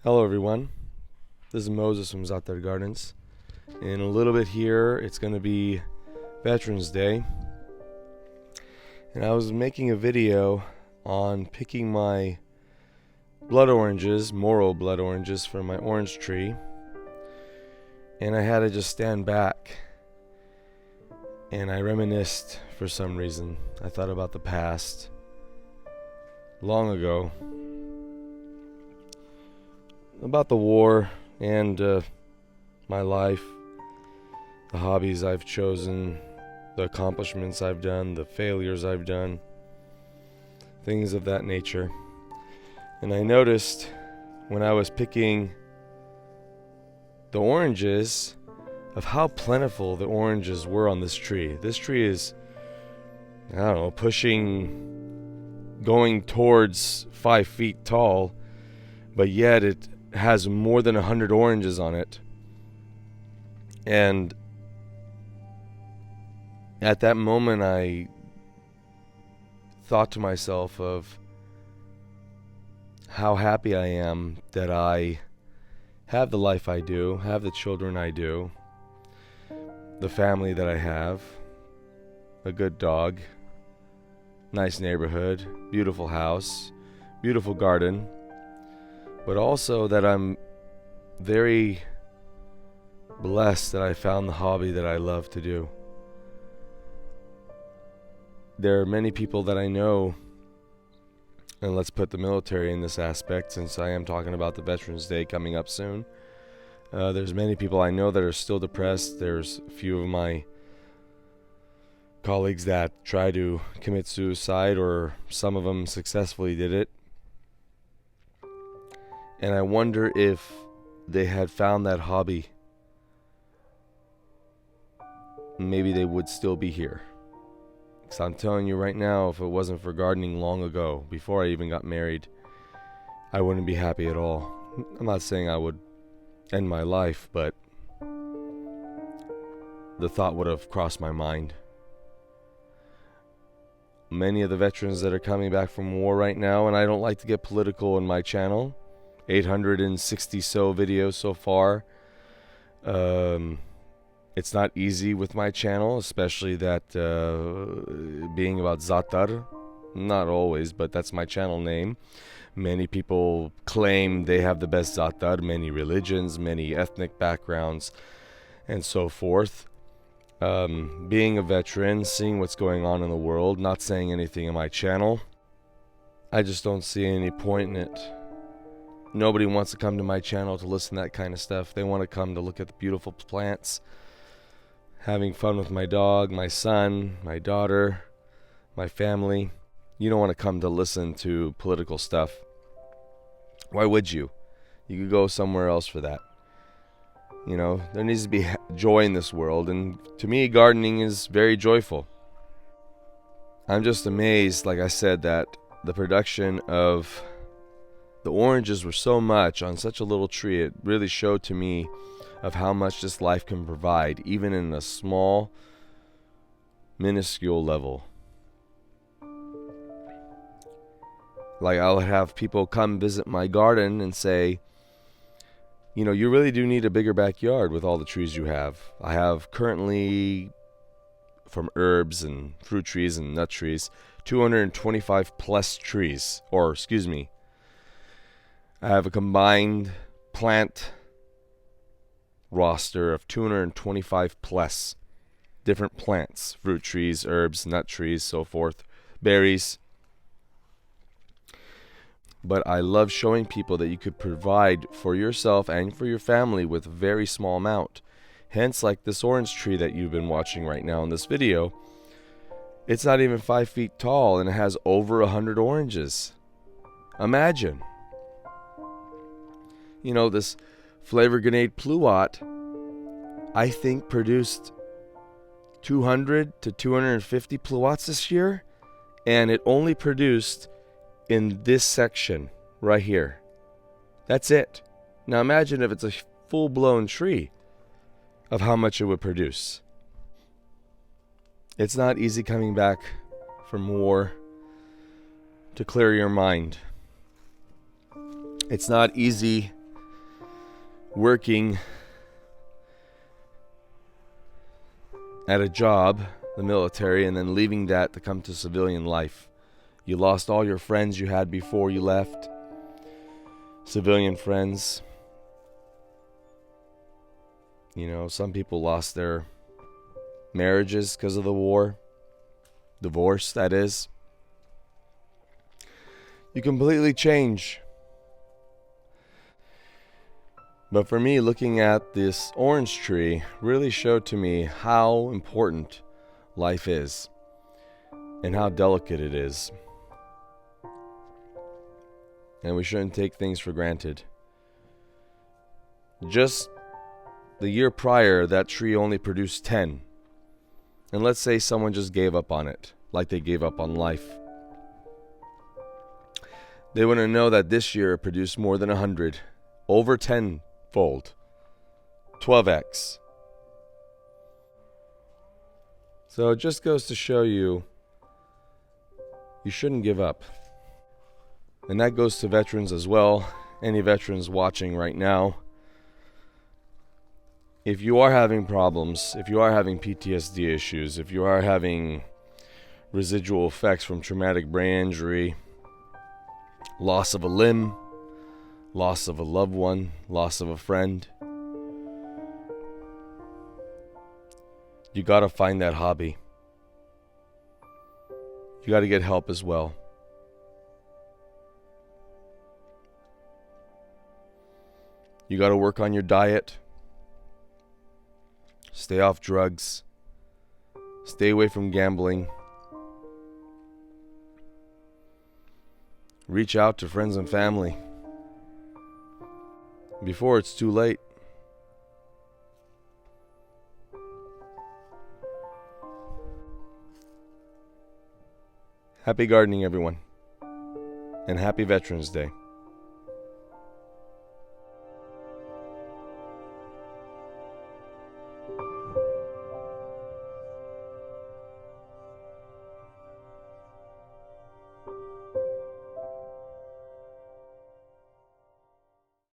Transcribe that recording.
Hello everyone, this is Moses from Zaatar Gardens. In a little bit here, it's going to be Veterans Day. And I was making a video on picking my blood oranges, Moro Blood Oranges, from my orange tree. And I had to just stand back and I reminisced for some reason. I thought about the past, long ago, about the war and my life, the hobbies I've chosen, the accomplishments I've done, the failures I've done, things of that nature. And I noticed when I was picking the oranges of how plentiful the oranges were on this tree. This tree is, I don't know, going towards 5 feet tall, but yet it has more than 100 oranges on it. And at that moment I thought to myself of how happy I am that I have the life I do, have the children I do, the family that I have, a good dog, nice neighborhood, beautiful house, beautiful garden, but also that I'm very blessed that I found the hobby that I love to do. There are many people that I know, and let's put the military in this aspect since I am talking about the Veterans Day coming up soon. There's many people I know that are still depressed. There's a few of my colleagues that try to commit suicide, or some of them successfully did it. And I wonder if they had found that hobby, maybe they would still be here. Because I'm telling you right now, if it wasn't for gardening long ago, before I even got married, I wouldn't be happy at all. I'm not saying I would end my life, but the thought would have crossed my mind. Many of the veterans that are coming back from war right now, and I don't like to get political in my channel, 860 so videos so far. It's not easy with my channel, especially that being about Zaatar. Not always, but that's my channel name. Many people claim they have the best Zaatar, many religions, many ethnic backgrounds, and so forth. Being a veteran, seeing what's going on in the world, not saying anything in my channel, I just don't see any point in it. Nobody wants to come to my channel to listen to that kind of stuff. They want to come to look at the beautiful plants, having fun with my dog, my son, my daughter, my family. You don't want to come to listen to political stuff. Why would you? You could go somewhere else for that. You know, there needs to be joy in this world, and to me, gardening is very joyful. I'm just amazed, like I said, that the production of the oranges were so much on such a little tree. It really showed to me of how much this life can provide, even in a small, minuscule level. Like, I'll have people come visit my garden and say, you know, you really do need a bigger backyard with all the trees you have. I have currently, from herbs and fruit trees and nut trees, 225 plus trees, or excuse me, I have a combined plant roster of 225 plus different plants, fruit trees, herbs, nut trees, so forth, berries. But I love showing people that you could provide for yourself and for your family with a very small amount. Hence, like this orange tree that you've been watching right now in this video, it's not even 5 feet tall and it has over 100 oranges. Imagine. You know, this Flavor Grenade Pluot, I think, produced 200 to 250 pluots this year, and it only produced in this section right here. That's it. Now imagine if it's a full-blown tree, of how much it would produce. It's not easy coming back from war to clear your mind. It's not easy working at a job, the military, and then leaving that to come to civilian life. You lost all your friends you had before you left, civilian friends. You know, some people lost their marriages because of the war, divorce, that is. You completely change. But for me, looking at this orange tree really showed to me how important life is and how delicate it is. And we shouldn't take things for granted. Just the year prior, that tree only produced 10. And let's say someone just gave up on it, like they gave up on life. They wouldn't know that this year it produced more than 100, over 10-fold, 12x. So it just goes to show you, you shouldn't give up. And that goes to veterans as well. Any veterans watching right now, if you are having problems, if you are having PTSD issues, if you are having residual effects from traumatic brain injury, loss of a limb, loss of a loved one, loss of a friend, you gotta find that hobby. You gotta get help as well. You gotta work on your diet. Stay off drugs. Stay away from gambling. Reach out to friends and family before it's too late. Happy gardening, everyone, and happy Veterans Day.